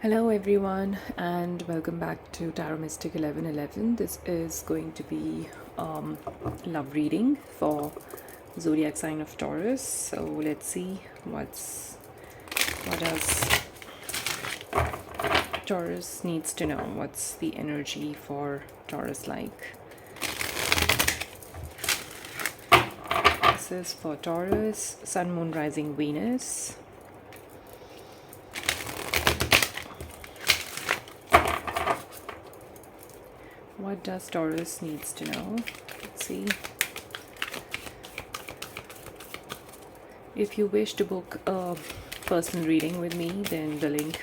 Hello everyone and welcome back to Tarot Mystic 1111. This is going to be love reading for zodiac sign of Taurus. So let's see what does Taurus needs to know. What's the energy for Taurus like? This is for Taurus, Sun, Moon, Rising, Venus. What does Taurus needs to know? Let's see. If you wish to book a personal reading with me, then the link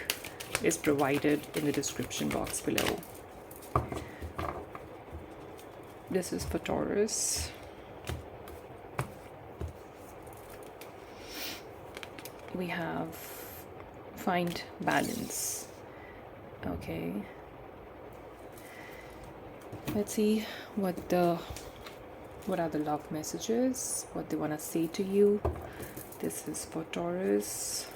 is provided in the description box below. This is for Taurus. We have find balance. Okay. Let's see what are the love messages, what they want to say to you. This is for Taurus.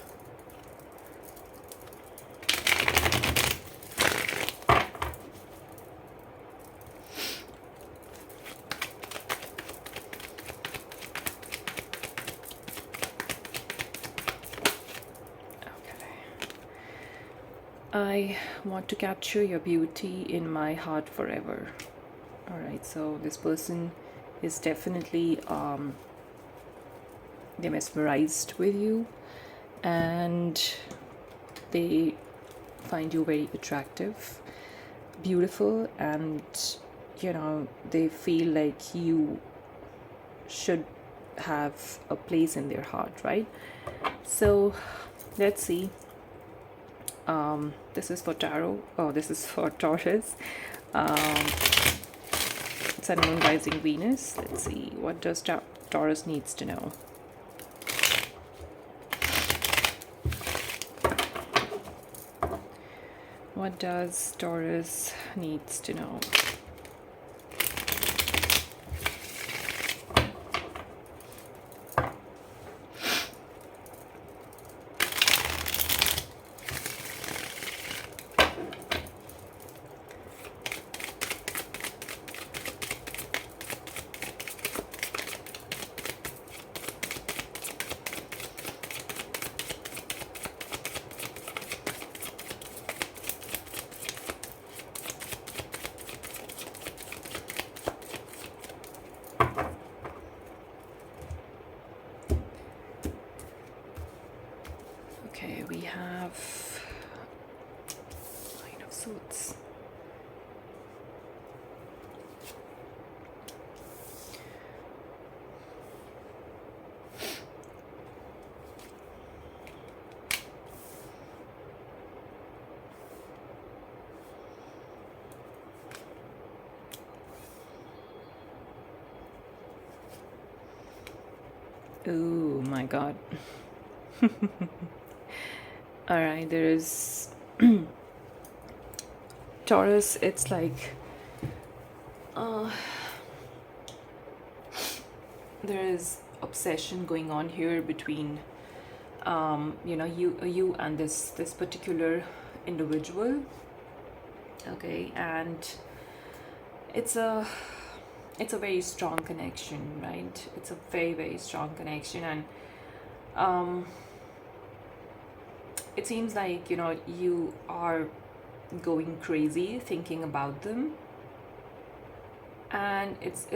I want to capture your beauty in my heart forever. All right, so this person is definitely they're mesmerized with you and they find you very attractive, beautiful, and they feel like you should have a place in their heart, right? So let's see. This is for tarot. Oh, this is for Taurus. Sun, Moon, Rising, Venus. Let's see. What does Taurus needs to know? What does Taurus needs to know? Okay, we have Nine of Swords. Oh my God. All right, there is Taurus. It's like there is obsession going on here between you and this particular individual. Okay, and it's a very strong connection, right? It's a very, very strong connection, and it seems like you are going crazy thinking about them, and it's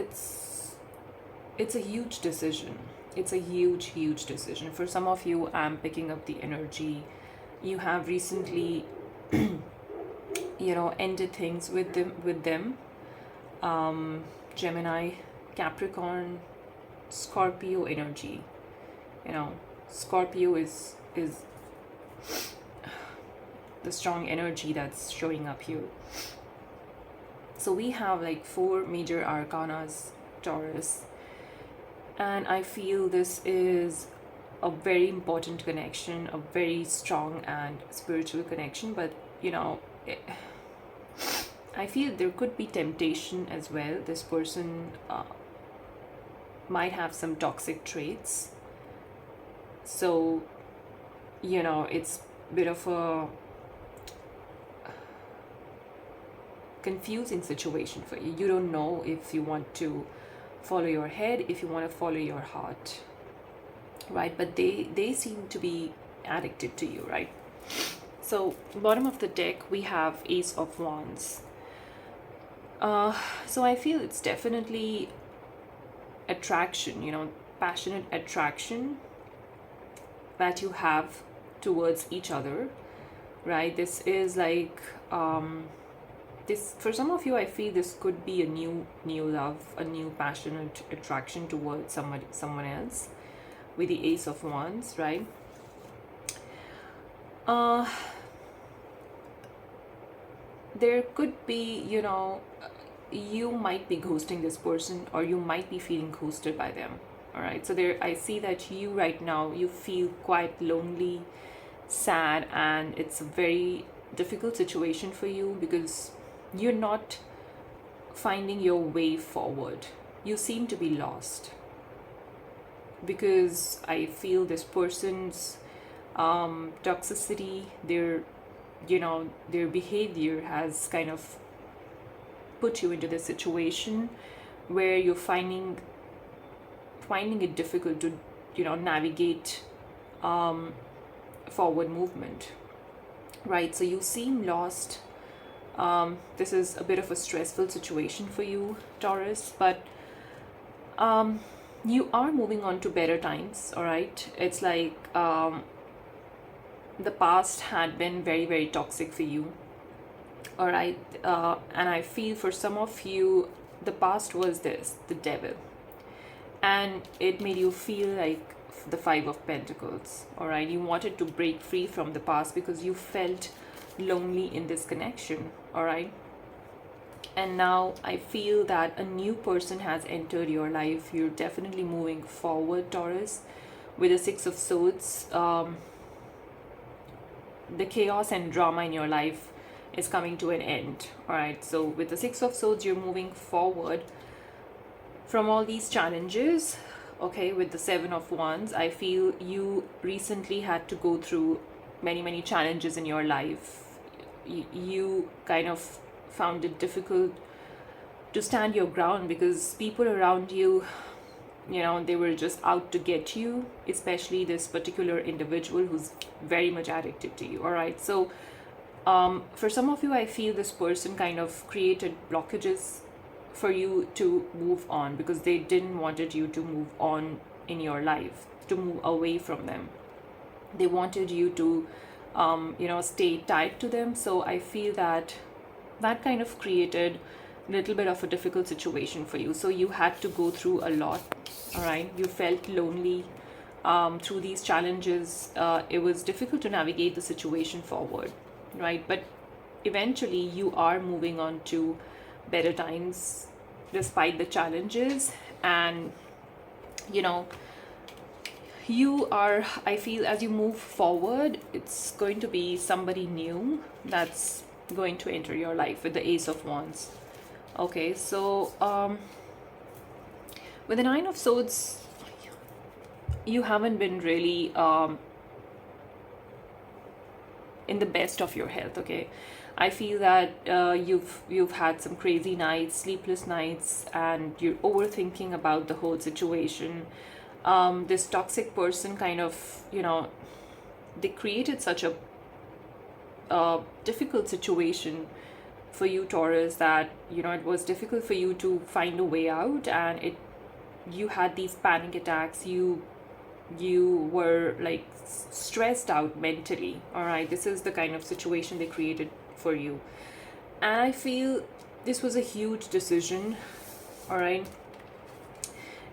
a huge decision. It's a huge decision. For some of you, I'm picking up the energy. You have recently ended things with them. Gemini, Capricorn, Scorpio energy. Scorpio is the strong energy that's showing up here. So we have like 4 major arcanas, Taurus, and I feel this is a very important connection, a very strong and spiritual connection, but I feel there could be temptation as well. This person might have some toxic traits, so it's a bit of a confusing situation for you. You don't know if you want to follow your head, if you want to follow your heart, right? But they seem to be addicted to you, right? So bottom of the deck, we have Ace of Wands. So I feel it's definitely attraction, passionate attraction that you have towards each other, right? This is like this, for some of you, I feel this could be a new love, a new passionate attraction towards someone else, with the Ace of Wands, right? There could be, you might be ghosting this person, or you might be feeling ghosted by them. All right, so there, I see that you right now, you feel quite lonely, sad, and it's a very difficult situation for you because you're not finding your way forward. You seem to be lost, because I feel this person's toxicity, their behavior has kind of put you into this situation where you're finding it difficult to navigate forward movement, right? So you seem lost. This is a bit of a stressful situation for you, Taurus, but you are moving on to better times. All right, it's like the past had been very, very toxic for you. All right, and I feel for some of you, the past was the devil, and it made you feel like the Five of Pentacles. All right, you wanted to break free from the past because you felt lonely in this connection. All right, and now I feel that a new person has entered your life. You're definitely moving forward, Taurus, with the Six of Swords. The chaos and drama in your life is coming to an end. All right, so with the Six of Swords, you're moving forward from all these challenges. Okay, with the Seven of Wands, I feel you recently had to go through many challenges in your life. You kind of found it difficult to stand your ground because people around you, they were just out to get you, especially this particular individual who's very much addicted to you. All right, so for some of you, I feel this person kind of created blockages for you to move on because they didn't wanted you to move on in your life, to move away from them. They wanted you to stay tied to them. So I feel that kind of created a little bit of a difficult situation for you. So you had to go through a lot. All right, you felt lonely through these challenges. It was difficult to navigate the situation forward, right? But eventually you are moving on to better times despite the challenges. And you are, I feel, as you move forward, it's going to be somebody new that's going to enter your life with the Ace of Wands. Okay, so with the Nine of Swords, you haven't been really in the best of your health. Okay, I feel that you've had some crazy nights, sleepless nights, and you're overthinking about the whole situation. This toxic person kind of, they created such a difficult situation for you, Taurus, that it was difficult for you to find a way out, and you had these panic attacks. You were like stressed out mentally. All right, this is the kind of situation they created for you, and I feel this was a huge decision. All right,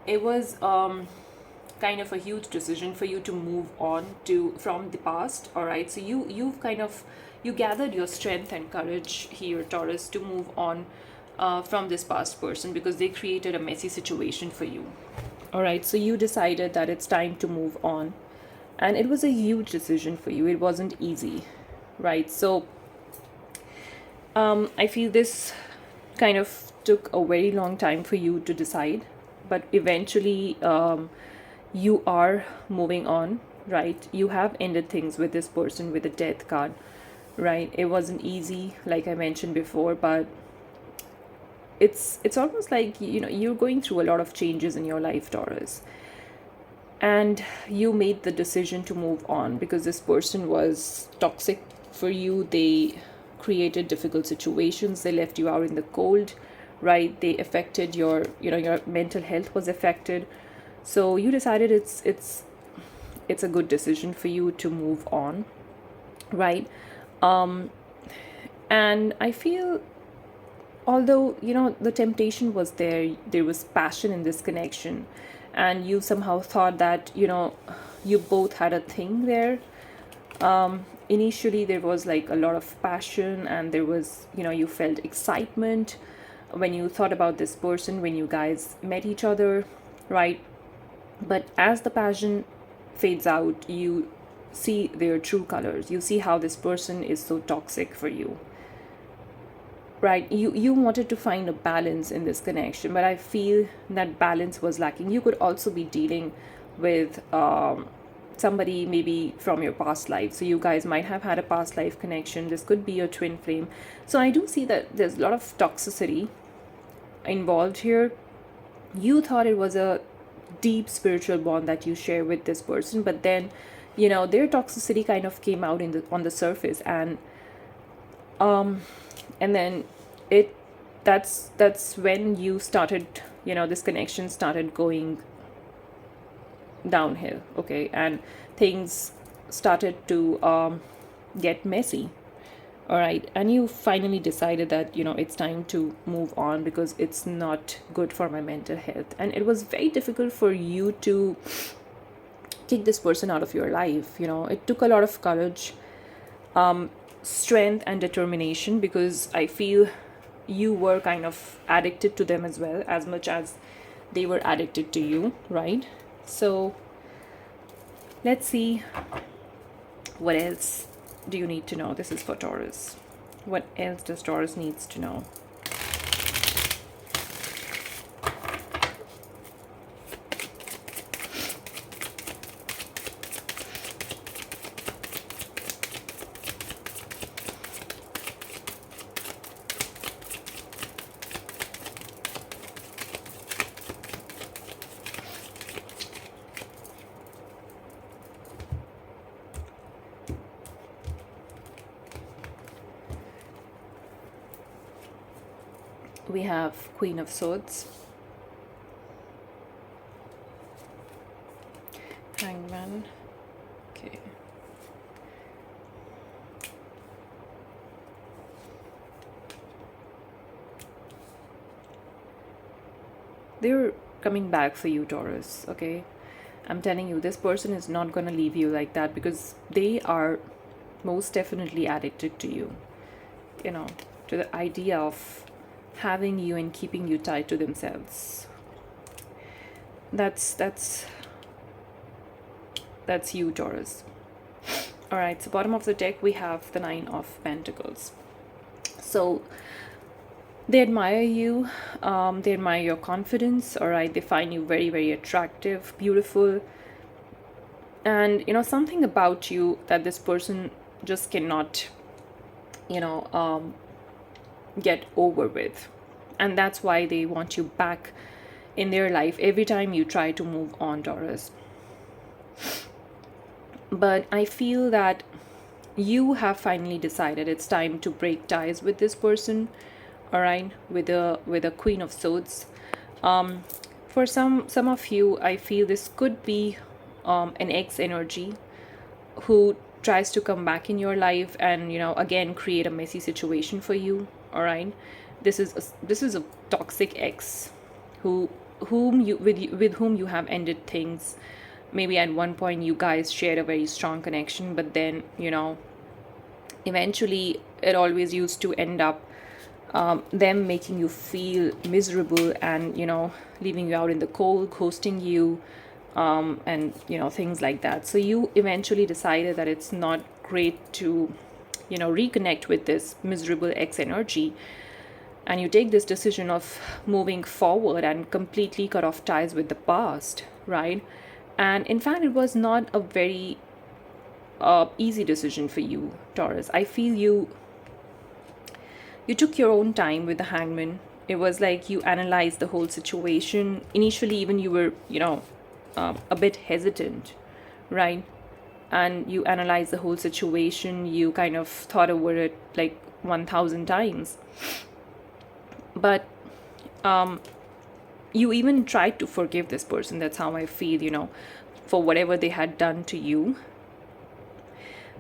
it was kind of a huge decision for you to move on from the past. All right, so you've kind of gathered your strength and courage here, Taurus, to move on from this past person because they created a messy situation for you. All right, so you decided that it's time to move on, and it was a huge decision for you. It wasn't easy, right? So I feel this kind of took a very long time for you to decide, but eventually you are moving on, right? You have ended things with this person with the Death card, right? It wasn't easy, like I mentioned before, but it's almost like, you're going through a lot of changes in your life, Taurus, and you made the decision to move on because this person was toxic for you. They created difficult situations, they left you out in the cold, right? They affected your mental health was affected. So you decided it's a good decision for you to move on, right? um and I feel, although the temptation was there, there was passion in this connection, and you somehow thought that you both had a thing there. Initially there was like a lot of passion, and there was, you felt excitement when you thought about this person, when you guys met each other, right? But as the passion fades out, you see their true colors. You see how this person is so toxic for you, right? You wanted to find a balance in this connection, but I feel that balance was lacking. You could also be dealing with somebody maybe from your past life, so you guys might have had a past life connection. This could be your twin flame. So I do see that there's a lot of toxicity involved here. You thought it was a deep spiritual bond that you share with this person, but then their toxicity kind of came out on the surface, um and then it that's when you started, this connection started going downhill, okay? And things started to get messy, all right? And you finally decided that it's time to move on because it's not good for my mental health. And it was very difficult for you to kick this person out of your life. It took a lot of courage, strength, and determination, because I feel you were kind of addicted to them as well, as much as they were addicted to you, right? So let's see, what else do you need to know? This is for Taurus. What else does Taurus needs to know? We have Queen of Swords, Hangman, okay, they're coming back for you, Taurus, okay? I'm telling you, this person is not gonna leave you like that, because they are most definitely addicted to you, to the idea of having you and keeping you tied to themselves. That's you, Taurus. All right, so bottom of the deck we have the Nine of Pentacles. So they admire you, they admire your confidence, all right? They find you very, very attractive, beautiful, and something about you that this person just cannot get over with, and that's why they want you back in their life every time you try to move on, Taurus. But I feel that you have finally decided it's time to break ties with this person, all right? With a Queen of Swords. For some of you, I feel this could be an ex energy who tries to come back in your life and again create a messy situation for you, all right? This is a toxic ex with whom you have ended things. Maybe at one point you guys shared a very strong connection, but then eventually it always used to end up them making you feel miserable and leaving you out in the cold, ghosting you, and things like that. So you eventually decided that it's not great to reconnect with this miserable ex energy, and you take this decision of moving forward and completely cut off ties with the past, right? And in fact, it was not a very easy decision for you, Taurus. I feel you took your own time with the Hangman, It was like you analyzed the whole situation. Initially, even you were, a bit hesitant, right? And you analyzed the whole situation. You kind of thought over it like 1,000 times. But you even tried to forgive this person. That's how I feel, for whatever they had done to you.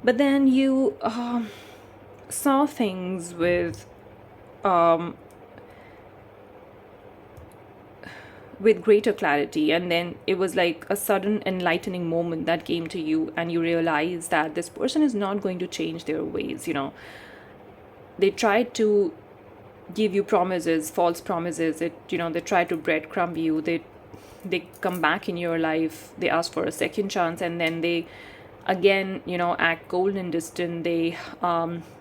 But then you saw things with greater clarity, and then it was like a sudden enlightening moment that came to you, and you realized that this person is not going to change their ways. They tried to give you promises, false promises. They try to breadcrumb you. They come back in your life. They ask for a second chance, and then they again, act cold and distant. They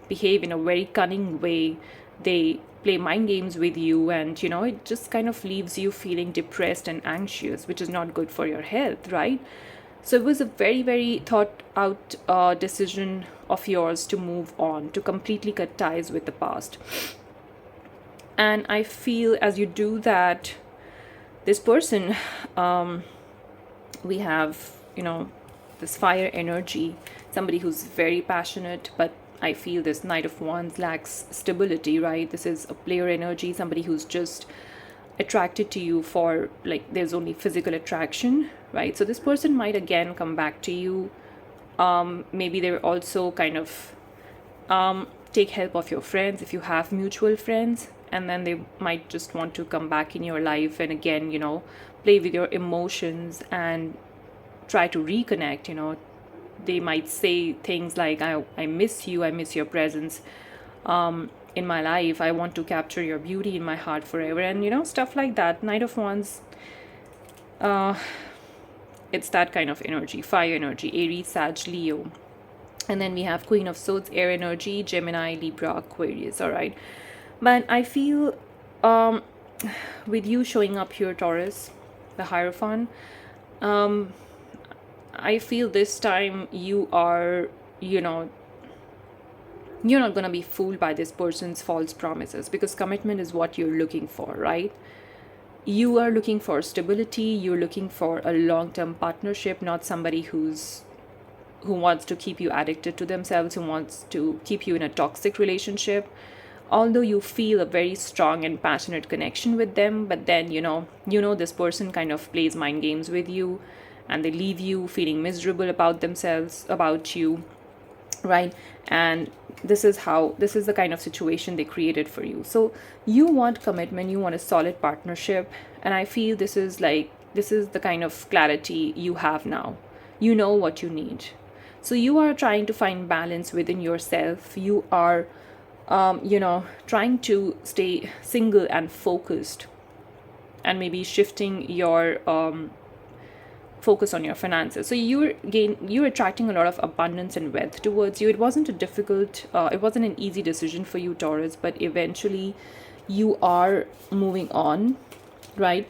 behave in a very cunning way. They play mind games with you, and it just kind of leaves you feeling depressed and anxious, which is not good for your health, right? So it was a very, very thought out decision of yours to move on, to completely cut ties with the past. And I feel as you do that, this person, we have, this fire energy, somebody who's very passionate, but I feel this Knight of Wands lacks stability, right? This is a player energy, somebody who's just attracted to you for, like, there's only physical attraction, right? So this person might again come back to you. Maybe they're also kind of take help of your friends if you have mutual friends, and then they might just want to come back in your life and again, play with your emotions and try to reconnect. They might say things like, I miss you, I miss your presence in my life, I want to capture your beauty in my heart forever, and stuff like that. Knight of Wands, it's that kind of energy, fire energy, Aries, Sag, Leo. And then we have Queen of Swords, air energy, Gemini, Libra, Aquarius. All right. But I feel with you showing up here, Taurus, the Hierophant, I feel this time you are, you're not going to be fooled by this person's false promises, because commitment is what you're looking for, right? You are looking for stability. You're looking for a long-term partnership, not somebody who wants to keep you addicted to themselves, who wants to keep you in a toxic relationship. Although you feel a very strong and passionate connection with them, but then, this person kind of plays mind games with you, and they leave you feeling miserable about themselves, about you, right? And this is the kind of situation they created for you. So you want commitment, you want a solid partnership, and I feel this is the kind of clarity you have now. You know what you need. So you are trying to find balance within yourself. You are trying to stay single and focused, and maybe shifting your focus on your finances. So you're attracting a lot of abundance and wealth towards you. It wasn't an easy decision for you, Taurus, but eventually you are moving on, right?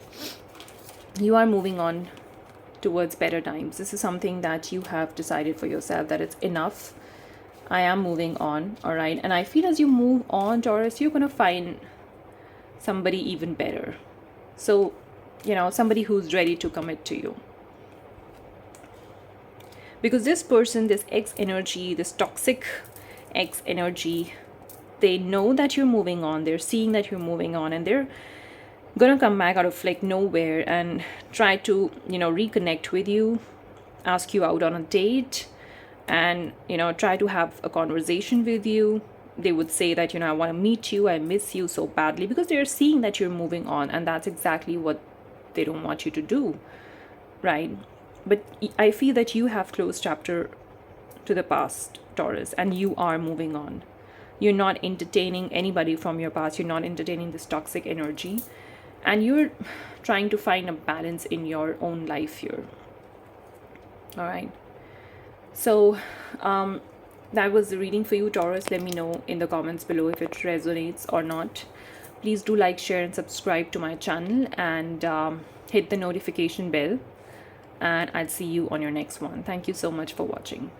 You are moving on towards better times. This is something that you have decided for yourself, that it's enough. I am moving on, all right? And I feel as you move on, Taurus, you're going to find somebody even better. So, somebody who's ready to commit to you. Because this person, this ex energy, this toxic ex energy, they know that you're moving on. They're seeing that you're moving on, and they're going to come back out of like nowhere and try to, reconnect with you, ask you out on a date, and try to have a conversation with you. They would say that I want to meet you, I miss you so badly, because they're seeing that you're moving on, and that's exactly what they don't want you to do, right? But I feel that you have closed chapter to the past, Taurus, and you are moving on. You're not entertaining anybody from your past. You're not entertaining this toxic energy, and you're trying to find a balance in your own life here. All right. So that was the reading for you, Taurus. Let me know in the comments below if it resonates or not. Please do like, share, and subscribe to my channel, and hit the notification bell. And I'll see you on your next one. Thank you so much for watching.